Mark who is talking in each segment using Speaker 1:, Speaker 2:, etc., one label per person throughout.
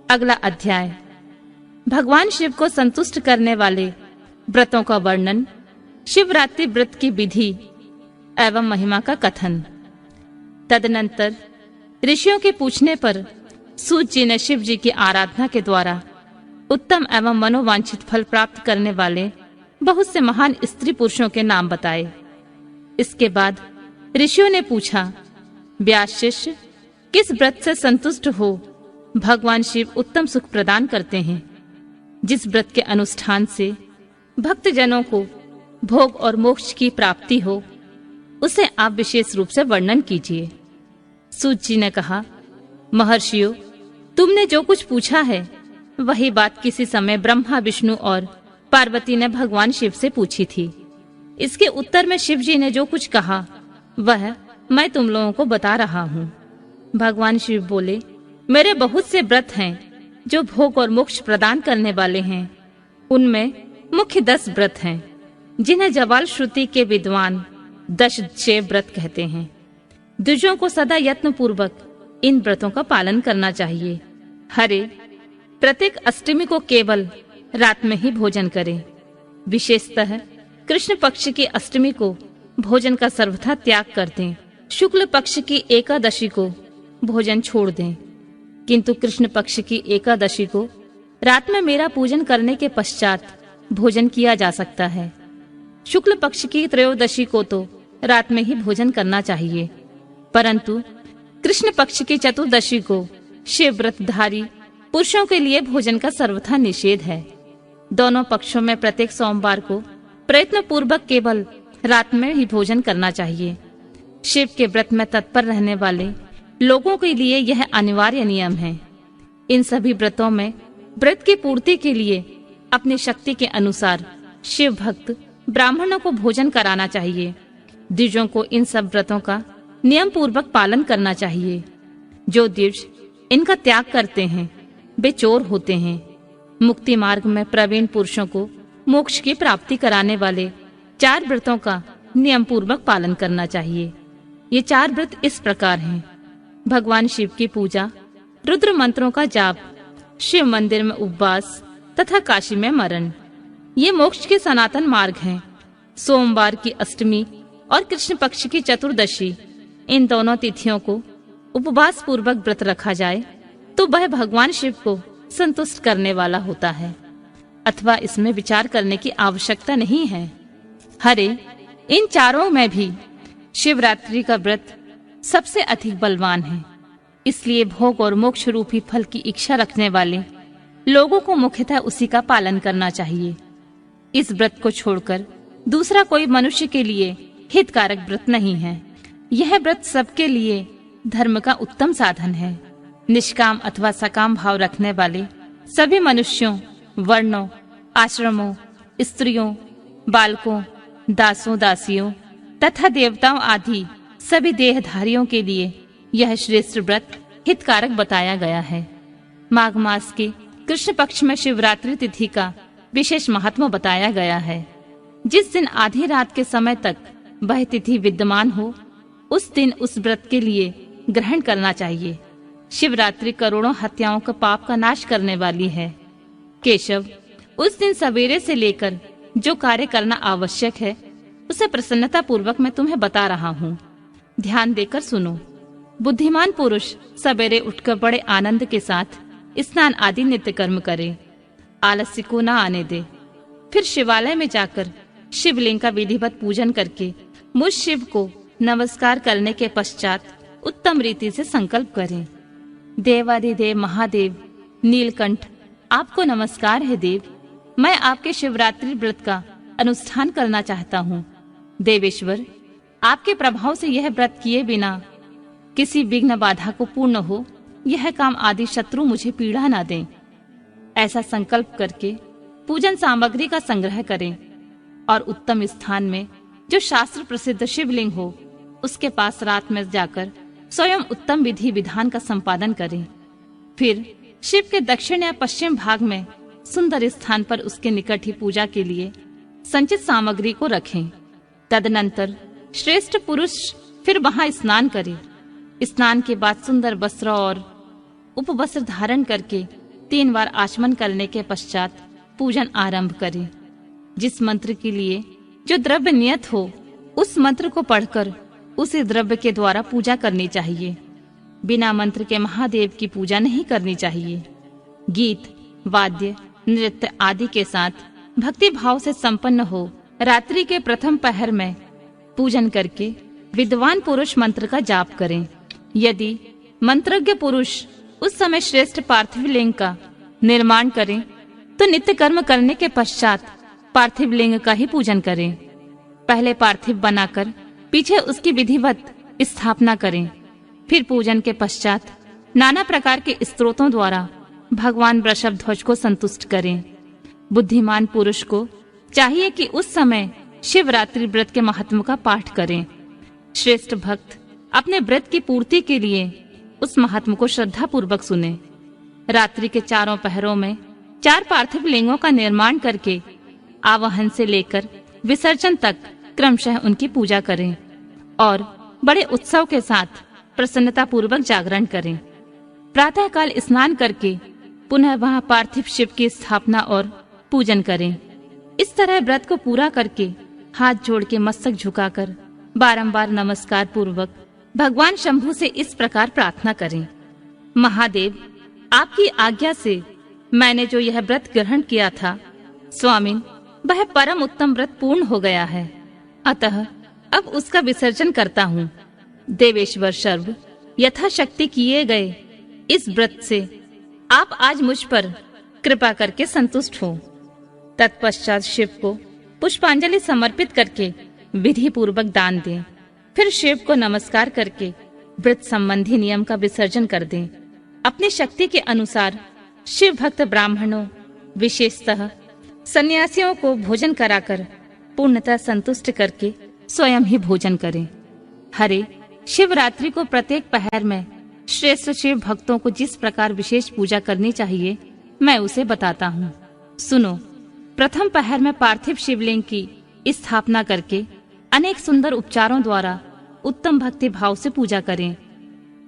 Speaker 1: अगला अध्याय भगवान शिव को संतुष्ट करने वाले व्रतों का वर्णन, शिवरात्रि व्रत की विधि एवं महिमा का कथन। तदनंतर ऋषियों के पूछने पर सूत जी ने शिव जी की आराधना के द्वारा उत्तम एवं मनोवांछित फल प्राप्त करने वाले बहुत से महान स्त्री पुरुषों के नाम बताए। इसके बाद ऋषियों ने पूछा, व्यास शिष्य, किस व्रत से संतुष्ट हो भगवान शिव उत्तम सुख प्रदान करते हैं? जिस व्रत के अनुष्ठान से भक्त जनों को भोग और मोक्ष की प्राप्ति हो, उसे आप विशेष रूप से वर्णन कीजिए। सूत जी ने कहा, महर्षियों, तुमने जो कुछ पूछा है वही बात किसी समय ब्रह्मा, विष्णु और पार्वती ने भगवान शिव से पूछी थी। इसके उत्तर में शिव जी ने जो कुछ कहा वह मैं तुम लोगों को बता रहा हूँ। भगवान शिव बोले, मेरे बहुत से व्रत हैं जो भोग और मोक्ष प्रदान करने वाले हैं। उनमें मुख्य 10 व्रत हैं जिन्हें जवाल श्रुति के विद्वान दशचेय व्रत कहते हैं। द्विजों को सदा यत्न पूर्वक इन व्रतों का पालन करना चाहिए। हरे, प्रत्येक अष्टमी को केवल रात में ही भोजन करें। विशेषतः कृष्ण पक्ष की अष्टमी को भोजन का सर्वथा त्याग कर दें। शुक्ल पक्ष की एकादशी को भोजन छोड़ दें, किंतु कृष्ण पक्ष की एकादशी को रात में मेरा पूजन करने के पश्चात भोजन किया जा सकता है। शुक्ल पक्ष की त्रयोदशी को तो रात में ही भोजन करना चाहिए, परंतु कृष्ण पक्ष की चतुर्दशी को शिव व्रतधारी पुरुषों के लिए भोजन का सर्वथा निषेध है। दोनों पक्षों में प्रत्येक सोमवार को प्रयत्न पूर्वक केवल रात में ही भोजन करना चाहिए। शिव के व्रत में तत्पर रहने वाले लोगों के लिए यह अनिवार्य नियम है। इन सभी व्रतों में व्रत की पूर्ति के लिए अपनी शक्ति के अनुसार शिव भक्त ब्राह्मणों को भोजन कराना चाहिए। द्विजों को इन सब व्रतों का नियम पूर्वक पालन करना चाहिए। जो द्विज इनका त्याग करते हैं वे चोर होते हैं। मुक्ति मार्ग में प्रवीण पुरुषों को मोक्ष की प्राप्ति कराने वाले 4 व्रतों का नियम पूर्वक पालन करना चाहिए। ये 4 व्रत इस प्रकार हैं: भगवान शिव की पूजा, रुद्र मंत्रों का जाप, शिव मंदिर में उपवास तथा काशी में मरण। ये मोक्ष के सनातन मार्ग हैं। सोमवार की अष्टमी और कृष्ण पक्ष की चतुर्दशी, इन दोनों तिथियों को उपवास पूर्वक व्रत रखा जाए तो वह भगवान शिव को संतुष्ट करने वाला होता है, अथवा इसमें विचार करने की आवश्यकता नहीं है। हरे, इन चारों में भी शिवरात्रि का व्रत सबसे अधिक बलवान है। इसलिए भोग और मोक्ष रूपी फल की इच्छा रखने वाले लोगों को मुख्यतः उसी का पालन करना चाहिए। इस व्रत को छोड़कर दूसरा कोई मनुष्य के लिए हितकारक व्रत नहीं है। यह व्रत सबके लिए धर्म का उत्तम साधन है। निष्काम अथवा सकाम भाव रखने वाले सभी मनुष्यों, वर्णों, आश्रमों, स्त्रियों, बालकों, दासों, दासियों तथा देवताओं आदि सभी देहधारियों के लिए यह श्रेष्ठ व्रत हितकारक बताया गया है। माघ मास के कृष्ण पक्ष में शिवरात्रि तिथि का विशेष महत्व बताया गया है। जिस दिन आधी रात के समय तक वह तिथि विद्यमान हो, उस दिन उस व्रत के लिए ग्रहण करना चाहिए। शिवरात्रि करोड़ों हत्याओं का पाप का नाश करने वाली है। केशव, उस दिन सवेरे से लेकर जो कार्य करना आवश्यक है उसे प्रसन्नता पूर्वक मैं तुम्हें बता रहा हूँ। ध्यान देकर सुनो। बुद्धिमान पुरुष सवेरे उठकर बड़े आनंद के साथ स्नान आदि नित्य कर्म करे, आलस्य को न आने दे। फिर शिवालय में जाकर शिवलिंग का विधिवत पूजन करके मुझ शिव को नमस्कार करने के पश्चात उत्तम रीति से संकल्प करें। देवाधिदेव महादेव नीलकंठ, आपको नमस्कार है देव। मैं आपके शिवरात्रि व्रत का अनुष्ठान करना चाहता हूँ। देवेश्वर, आपके प्रभाव से यह व्रत किए बिना किसी विघ्न बाधा को पूर्ण हो, यह काम आदि शत्रु मुझे पीड़ा न दें। ऐसा संकल्प करके पूजन सामग्री का संग्रह करें और उत्तम स्थान में जो शास्त्र प्रसिद्ध शिवलिंग हो उसके पास रात में जाकर स्वयं उत्तम विधि विधान का संपादन करें। फिर शिव के दक्षिण या पश्चिम भाग में सुंदर स्थान पर उसके निकट ही पूजा के लिए संचित सामग्री को रखें। तदनंतर श्रेष्ठ पुरुष फिर वहां स्नान करे। स्नान के बाद सुंदर वस्त्र और उपवस्त्र धारण करके 3 बार आचमन करने के पश्चात पूजन आरंभ करें। जिस मंत्र के लिए जो द्रव्य नियत हो उस मंत्र को पढ़कर उसी द्रव्य के द्वारा पूजा करनी चाहिए। बिना मंत्र के महादेव की पूजा नहीं करनी चाहिए। गीत, वाद्य, नृत्य आदि के साथ भक्ति भाव से संपन्न हो रात्रि के प्रथम पहर में पूजन करके विद्वान पुरुष मंत्र का जाप करें। यदि मंत्रज्ञ पुरुष उस समय श्रेष्ठ पार्थिव लिंग का निर्माण करें तो नित्य कर्म करने के पश्चात पार्थिव लिंग का ही पूजन करें। पहले पार्थिव बनाकर पीछे उसकी विधिवत स्थापना करें। फिर पूजन के पश्चात नाना प्रकार के स्तोत्रों द्वारा भगवान वृषभध्वज को संतुष्ट करें। बुद्धिमान पुरुष को चाहिए कि उस समय शिवरात्रि व्रत के महत्व का पाठ करें। श्रेष्ठ भक्त अपने व्रत की पूर्ति के लिए उस महात्म को श्रद्धा पूर्वक सुने। रात्रि के 4 पहरों में 4 पार्थिव लिंगों का निर्माण करके आवाहन से लेकर विसर्जन तक क्रमशः उनकी पूजा करें और बड़े उत्सव के साथ प्रसन्नता पूर्वक जागरण करें। प्रातः काल स्नान करके पुनः वहां पार्थिव शिव की स्थापना और पूजन करें। इस तरह व्रत को पूरा करके हाथ जोड़ के मस्तक झुकाकर बारंबार नमस्कार पूर्वक भगवान शंभु से इस प्रकार प्रार्थना करें। महादेव, आपकी आज्ञा से मैंने जो यह व्रत ग्रहण किया था, स्वामिन, वह परम उत्तम व्रत पूर्ण हो गया है। अतः अब उसका विसर्जन करता हूँ। देवेश्वर सर्व यथाशक्ति किए गए इस व्रत से आप आज मुझ पर कृपा करके संतुष्ट हो। तत्पश्चात शिव को पुष्पांजलि समर्पित करके विधि पूर्वक दान दें। फिर शिव को नमस्कार करके व्रत संबंधी नियम का विसर्जन कर दें। अपनी शक्ति के अनुसार शिव भक्त ब्राह्मणों, विशेषतः सन्यासियों को भोजन कराकर पूर्णतः संतुष्ट करके स्वयं ही भोजन करें। हरे, शिवरात्रि को प्रत्येक पहर में श्रेष्ठ शिव भक्तों को जिस प्रकार विशेष पूजा करनी चाहिए मैं उसे बताता हूँ। सुनो। प्रथम पहर में पार्थिव शिवलिंग की स्थापना करके अनेक सुंदर उपचारों द्वारा उत्तम भक्ति भाव से पूजा करें।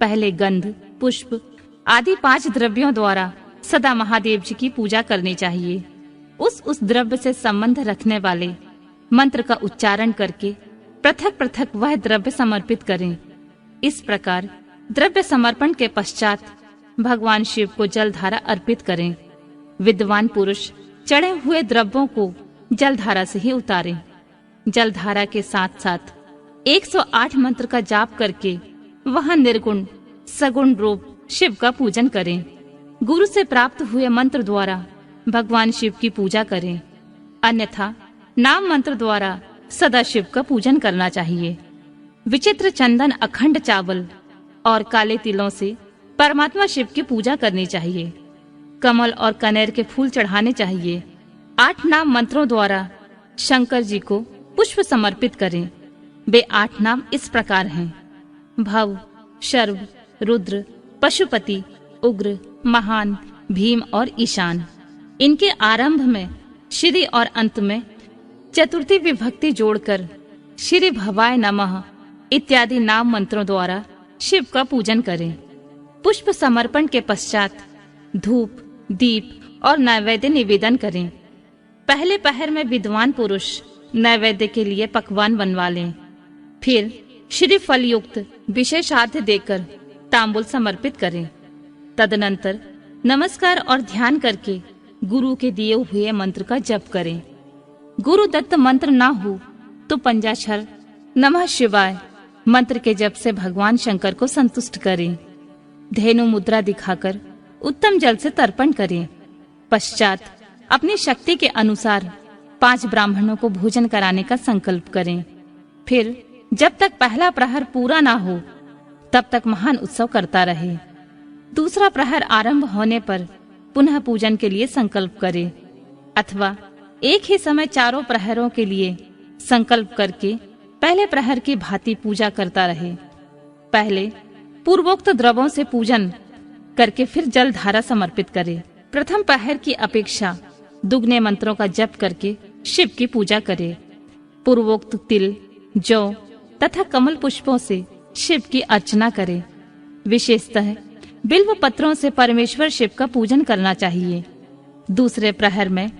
Speaker 1: पहले गंध, पुष्प आदि 5 द्रव्यों द्वारा सदा महादेव जी की पूजा करनी चाहिए। उस द्रव्य से संबंध रखने वाले मंत्र का उच्चारण करके पृथक पृथक वह द्रव्य समर्पित करें। इस प्रकार द्रव्य समर्पण के पश्चात भगवान शिव को जलधारा अर्पित करें। विद्वान पुरुष चढ़े हुए द्रव्यों को जलधारा से ही उतारें। जलधारा के साथ साथ 108 मंत्र का जाप करके वहां निर्गुण सगुण रूप शिव का पूजन करें। गुरु से प्राप्त हुए मंत्र द्वारा भगवान शिव की पूजा करें। अन्यथा नाम मंत्र द्वारा सदा शिव का पूजन करना चाहिए। विचित्र चंदन, अखंड चावल और काले तिलों से परमात्मा शिव की पूजा करनी चाहिए। कमल और कनेर के फूल चढ़ाने चाहिए। 8 नाम मंत्रों द्वारा शंकर जी को पुष्प समर्पित करें। वे 8 नाम इस प्रकार हैं: भव, शर्व, रुद्र, पशुपति, उग्र, महान, भीम और ईशान। इनके आरंभ में श्री और अंत में चतुर्थी विभक्ति जोड़कर श्री भवाय नमः इत्यादि नाम मंत्रों द्वारा शिव का पूजन करें। पुष्प समर्पण के पश्चात धूप, दीप और नैवेद्य निवेदन करें। पहले पहर में विद्वान पुरुष नैवेद्य के लिए पकवान बनवा लें। फिर श्री फल युक्त विशेषार्घ्य देकर तांबूल समर्पित करें। तदनंतर नमस्कार और ध्यान करके गुरु के दिए हुए मंत्र का जप करें। गुरु दत्त मंत्र ना हो तो पंचाक्षर नमः शिवाय मंत्र के जप से भगवान शंकर को संतुष्ट करें। धेनु मुद्रा दिखाकर उत्तम जल से तर्पण करें। पश्चात अपनी शक्ति के अनुसार 5 ब्राह्मणों को भोजन कराने का संकल्प करें। फिर जब तक पहला प्रहर पूरा ना हो तब तक महान उत्सव करता रहे। दूसरा प्रहर आरंभ होने पर पुनः पूजन के लिए संकल्प करें, अथवा एक ही समय चारों प्रहरों के लिए संकल्प करके पहले प्रहर की भांति पूजा करता रहे। पहले पूर्वोक्त द्रव्यों से पूजन करके फिर जल धारा समर्पित करे। प्रथम प्रहर की अपेक्षा दुगने मंत्रों का जप करके शिव की पूजा करे। पूर्वोक्त तिल, जौ तथा कमल पुष्पों से शिव की अर्चना करे। विशेषतः बिल्व पत्रों से परमेश्वर शिव का पूजन करना चाहिए। दूसरे प्रहर में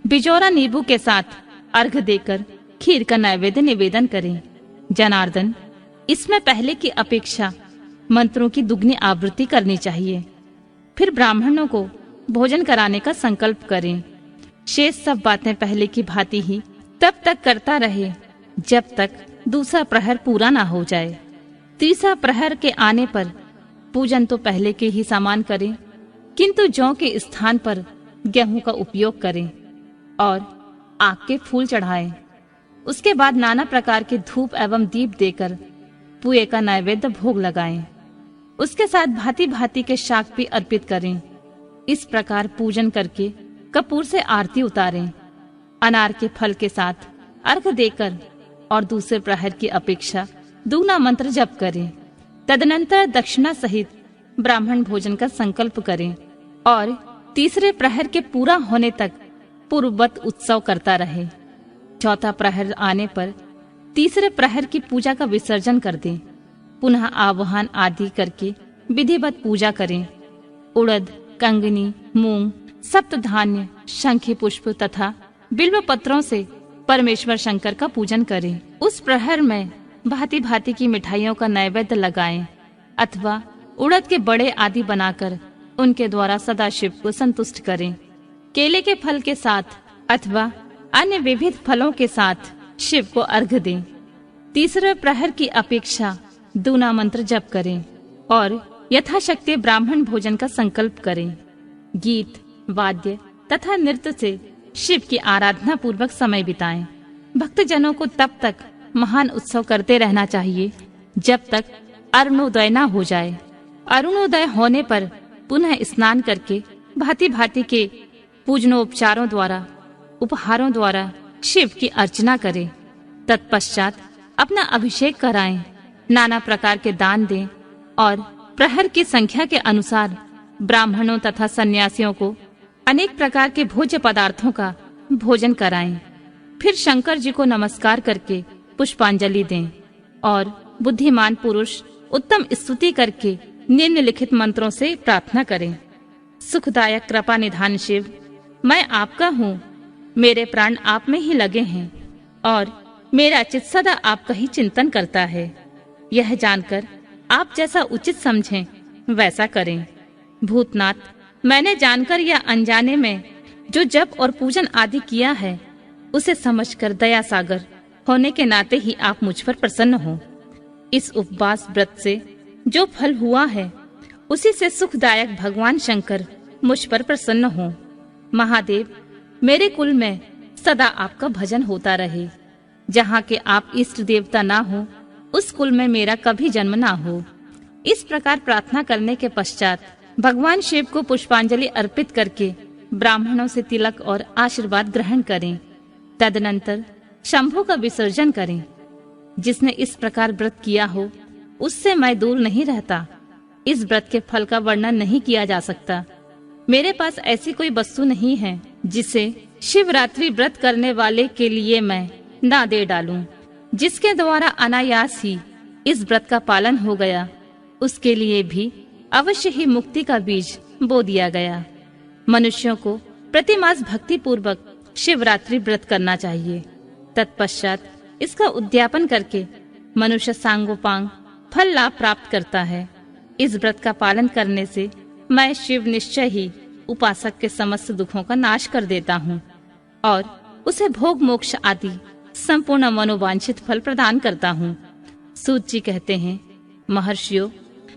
Speaker 1: बिजौरा नींबू के साथ अर्घ देकर खीर का नैवेद्य निवेदन करें। जनार्दन, इसमें पहले की अपेक्षा मंत्रों की दुगनी आवृत्ति करनी चाहिए। फिर ब्राह्मणों को भोजन कराने का संकल्प करें। शेष सब बातें पहले की भांति ही तब तक करता रहे जब तक दूसरा प्रहर पूरा ना हो जाए। तीसरा प्रहर के आने पर पूजन तो पहले के ही समान करें, किंतु जौ के स्थान पर गेहूं का उपयोग करें और आग के फूल चढ़ाएं। उसके बाद नाना प्रकार के धूप एवं दीप देकर पुए का नैवेद्य भोग लगाएं। उसके साथ भांति भांति के शाक भी अर्पित करें। इस प्रकार पूजन करके कपूर से आरती उतारें। अनार के फल के साथ अर्घ देकर और दूसरे प्रहर की अपेक्षा दुगना मंत्र जप करें। तदनंतर दक्षिणा सहित ब्राह्मण भोजन का संकल्प करें और तीसरे प्रहर के पूरा होने तक पूर्ववत उत्सव करता रहे। चौथा प्रहर आने पर तीसरे प्रहर की पूजा का विसर्जन कर दें। पुनः आवाहन आदि करके विधिवत पूजा करें। उड़द, कंगनी, मूंग, सप्तधान्य, शंखी पुष्प तथा बिल्व पत्रों से परमेश्वर शंकर का पूजन करें। उस प्रहर में भांति भांति की मिठाइयों का नैवेद्य लगाएं अथवा उड़द के बड़े आदि बनाकर उनके द्वारा सदाशिव को संतुष्ट करें। केले के फल के साथ अथवा अन्य विविध फलों के साथ शिव को अर्घ दें। तीसरे प्रहर की अपेक्षा दूना मंत्र जप करें और यथाशक्ति ब्राह्मण भोजन का संकल्प करें। गीत, वाद्य तथा नृत्य से शिव की आराधना पूर्वक समय बिताएं। भक्तजनों को तब तक महान उत्सव करते रहना चाहिए जब तक अरुणोदय न हो जाए। अरुणोदय होने पर पुनः स्नान करके भांति भांति के पूजनोपचारों द्वारा, उपहारों द्वारा शिव की अर्चना करें। तत्पश्चात अपना अभिषेक कराएं, नाना प्रकार के दान दें और प्रहर की संख्या के अनुसार ब्राह्मणों तथा सन्यासियों को अनेक प्रकार के भोज्य पदार्थों का भोजन कराएं। फिर शंकर जी को नमस्कार करके पुष्पांजलि दें और बुद्धिमान पुरुष उत्तम स्तुति करके निम्नलिखित मंत्रों से प्रार्थना करें। सुखदायक कृपा निधान शिव, मैं आपका हूँ, मेरे प्राण आप में ही लगे हैं और मेरा चित्त सदा आपका ही चिंतन करता है। यह जानकर आप जैसा उचित समझें वैसा करें। भूतनाथ, मैंने जानकर या अनजाने में जो जप और पूजन आदि किया है उसे समझकर दया सागर होने के नाते ही आप मुझ पर प्रसन्न हो। इस उपवास व्रत से जो फल हुआ है उसी से सुखदायक भगवान शंकर मुझ पर प्रसन्न हो। महादेव, मेरे कुल में सदा आपका भजन होता रहे। जहाँ के आप इष्ट देवता ना हो उस कुल में मेरा कभी जन्म ना हो। इस प्रकार प्रार्थना करने के पश्चात भगवान शिव को पुष्पांजलि अर्पित करके ब्राह्मणों से तिलक और आशीर्वाद ग्रहण करें। तदनंतर शंभु का विसर्जन करें। जिसने इस प्रकार व्रत किया हो उससे मैं दूर नहीं रहता। इस व्रत के फल का वर्णन नहीं किया जा सकता। मेरे पास ऐसी कोई वस्तु नहीं है जिसे शिवरात्रि व्रत करने वाले के लिए मैं ना दे डालूं। जिसके द्वारा अनायास ही इस व्रत का पालन हो गया उसके लिए भी अवश्य ही मुक्ति का बीज बो दिया गया। मनुष्यों को प्रतिमास भक्ति पूर्वक शिवरात्रि व्रत करना चाहिए। तत्पश्चात इसका उद्यापन करके मनुष्य सांगोपांग फल लाभ प्राप्त करता है। इस व्रत का पालन करने से मैं शिव निश्चय ही उपासक के समस्त दुखों का नाश कर देता हूँ और उसे भोग मोक्ष आदि संपूर्ण मनोवांछित फल प्रदान करता हूँ। सूत जी कहते हैं, महर्षियों,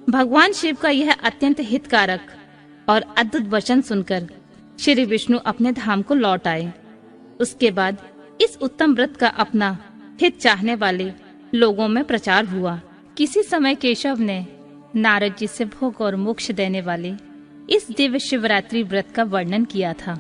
Speaker 1: भगवान शिव का यह अत्यंत हितकारक और अद्भुत वचन सुनकर श्री विष्णु अपने धाम को लौट आए। उसके बाद इस उत्तम व्रत का अपना हित चाहने वाले लोगों में प्रचार हुआ। किसी समय केशव ने नारद जी से भोग और मोक्ष देने वाले इस दिव्य शिवरात्रि व्रत का वर्णन किया था।